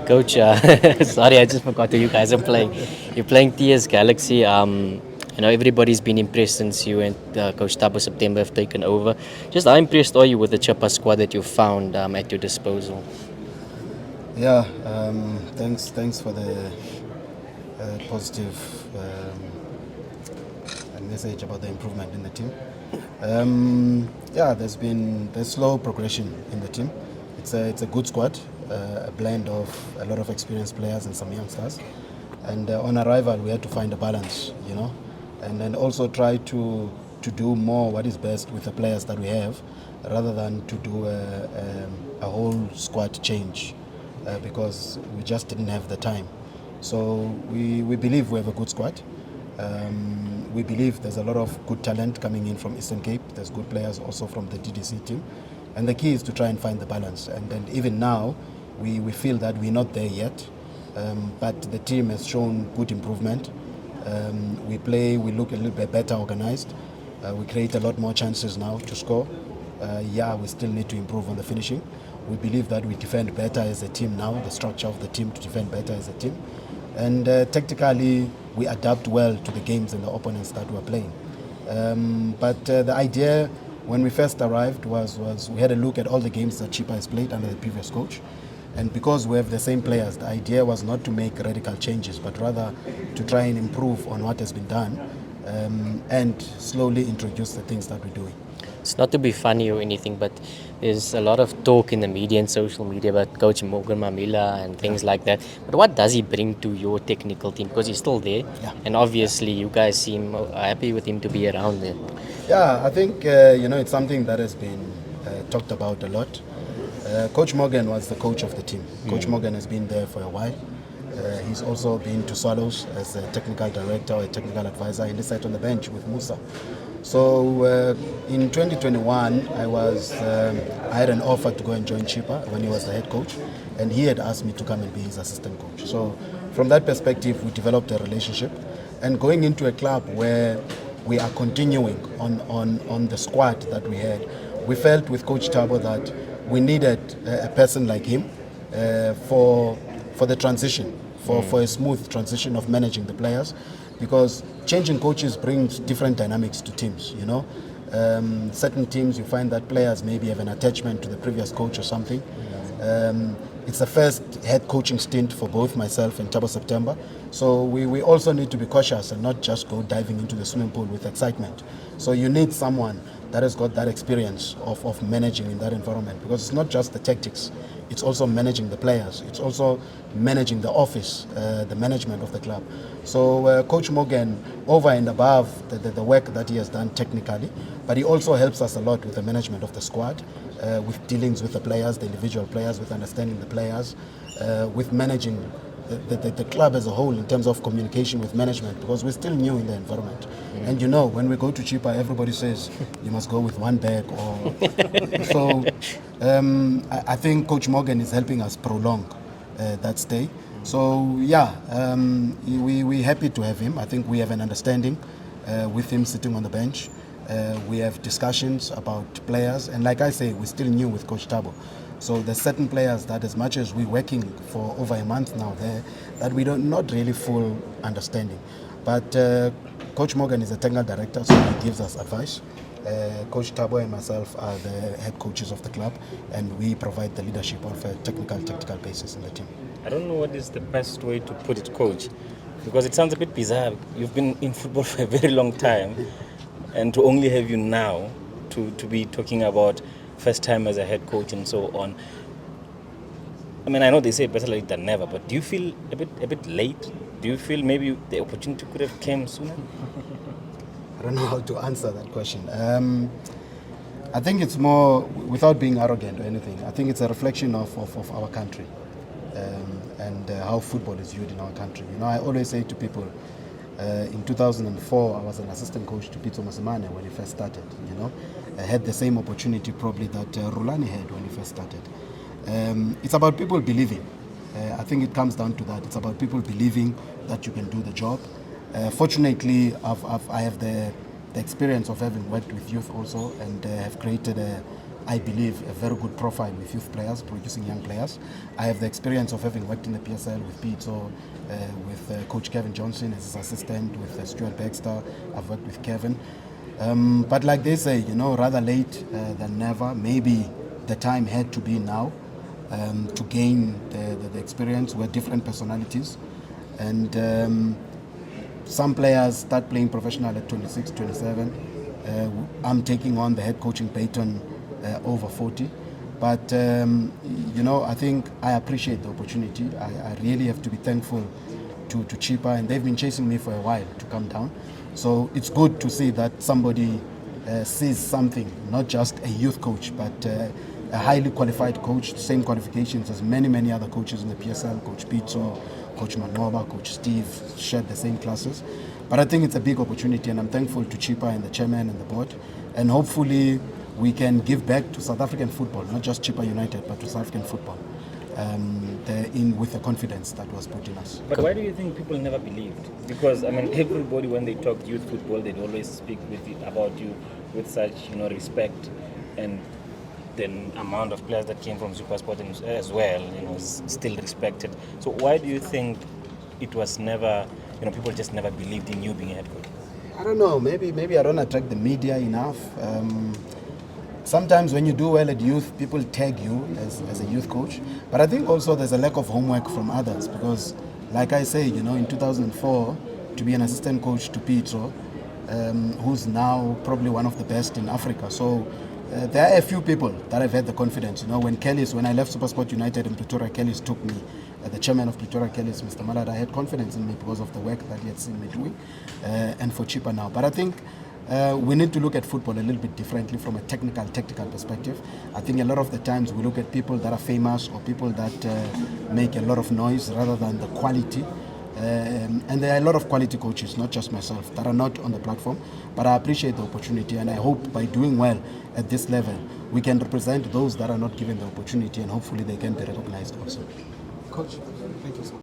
Coach, sorry, I just forgot who you guys are playing. You're playing TS Galaxy. Everybody's been impressed since you and Coach Tabo September have taken over. Just how impressed are you with the Chippa squad that you found at your disposal? Yeah, thanks for the positive message about the improvement in the team. There's slow progression in the team. It's a good squad, a blend of a lot of experienced players and some youngsters. And on arrival, we had to find a balance, and then also try to do more what is best with the players that we have, rather than to do a whole squad change, because we just didn't have the time. So we believe we have a good squad. We believe there's a lot of good talent coming in from Eastern Cape. There's good players also from the DDC team. And the key is to try and find the balance. And even now, we feel that we're not there yet. But the team has shown good improvement. We look a little bit better organized. We create a lot more chances now to score. We still need to improve on the finishing. We believe that we defend better as a team now, the structure of the team to defend better as a team. And tactically, we adapt well to the games and the opponents that we're playing. But the idea when we first arrived was we had a look at all the games that Chippa has played under the previous coach. And because we have the same players, the idea was not to make radical changes, but rather to try and improve on what has been done, and slowly introduce the things that we're doing. It's not to be funny or anything, but there's a lot of talk in the media and social media about Coach Morgan Mammila and things like that. But what does he bring to your technical team? Because he's still there, and obviously you guys seem happy with him to be around there. Yeah, I think it's something that has been talked about a lot. Coach Morgan was the coach of the team. Coach Morgan has been there for a while. He's also been to Swallows as a technical director or a technical advisor, and he sat on the bench with Musa. So in 2021, I had an offer to go and join Chippa when he was the head coach, and he had asked me to come and be his assistant coach. So from that perspective, we developed a relationship, and going into a club where we are continuing on the squad that we had, we felt with Coach Tabo that we needed a person like him for the transition, for a smooth transition of managing the players, because changing coaches brings different dynamics to teams. Certain teams you find that players maybe have an attachment to the previous coach or something. It's the first head coaching stint for both myself and Tabo September, so we also need to be cautious and not just go diving into the swimming pool with excitement. So you need someone that has got that experience of managing in that environment, because it's not just the tactics, it's also managing the players, it's also managing the office, the management of the club. So Coach Morgan, over and above the work that he has done technically, but he also helps us a lot with the management of the squad, with dealings with the players, the individual players, with understanding the players, with managing the club as a whole in terms of communication with management, because we're still new in the environment. And when we go to Chippa, everybody says you must go with one bag. So I think Coach Morgan is helping us prolong that stay. So we're happy to have him. I think we have an understanding with him sitting on the bench. We have discussions about players, and like I say, we're still new with Coach Tabo. So there's certain players that, as much as we're working for over a month now there, that we don't not really full understanding. But Coach Morgan is a technical director, so he gives us advice. Coach Tabo and myself are the head coaches of the club, and we provide the leadership of a tactical basis in the team. I don't know what is the best way to put it, Coach, because it sounds a bit bizarre. You've been in football for a very long time, and to only have you now to be talking about first time as a head coach and so on. I mean, I know they say better late than never, but do you feel a bit late? Do you feel maybe the opportunity could have came sooner? I don't know how to answer that question. I think it's more, without being arrogant or anything, I think it's a reflection of our country, and how football is viewed in our country. I always say to people, in 2004, I was an assistant coach to Pitso when he first started. I had the same opportunity probably that Rulani had when he first started. It's about people believing. I think it comes down to that. It's about people believing that you can do the job. Fortunately, I have the the experience of having worked with youth also, and have created I believe, a very good profile with youth players, producing young players. I have the experience of having worked in the PSL with Pitso, with Coach Kevin Johnson as his assistant, with Stuart Baxter. I've worked with Kevin. But like they say, rather late than never. Maybe the time had to be now to gain the experience. We're different personalities. And some players start playing professional at 26, 27. I'm taking on the head coaching baton over 40. But, I think I appreciate the opportunity. I really have to be thankful to Chippa, and they've been chasing me for a while to come down. So it's good to see that somebody sees something, not just a youth coach, but a highly qualified coach, same qualifications as many other coaches in the PSL, Coach Pitso, Coach Manoba, Coach Steve, shared the same classes. But I think it's a big opportunity, and I'm thankful to Chippa and the chairman and the board. And hopefully we can give back to South African football, not just Chippa United, but to South African football, with the confidence that was put in us. But why do you think people never believed? Because, everybody, when they talk youth football, they'd always speak about you with such, respect, and the amount of players that came from SuperSport as well, is still respected. So why do you think it was never, people just never believed in you being a head coach? I don't know, maybe I don't attract the media enough. Sometimes when you do well at youth, people tag you as a youth coach. But I think also there's a lack of homework from others, because like I say, in 2004, to be an assistant coach to Pitso, who's now probably one of the best in Africa. So there are a few people that have had the confidence. When I left SuperSport United in Pretoria, Kelly's took me, the chairman of Pretoria, Kelly's, Mr. Malada, had confidence in me because of the work that he had seen me doing, and for Chippa now. But I think we need to look at football a little bit differently from a tactical perspective. I think a lot of the times we look at people that are famous or people that make a lot of noise rather than the quality. And there are a lot of quality coaches, not just myself, that are not on the platform. But I appreciate the opportunity, and I hope by doing well at this level, we can represent those that are not given the opportunity, and hopefully they can be recognized also. Coach, thank you so much.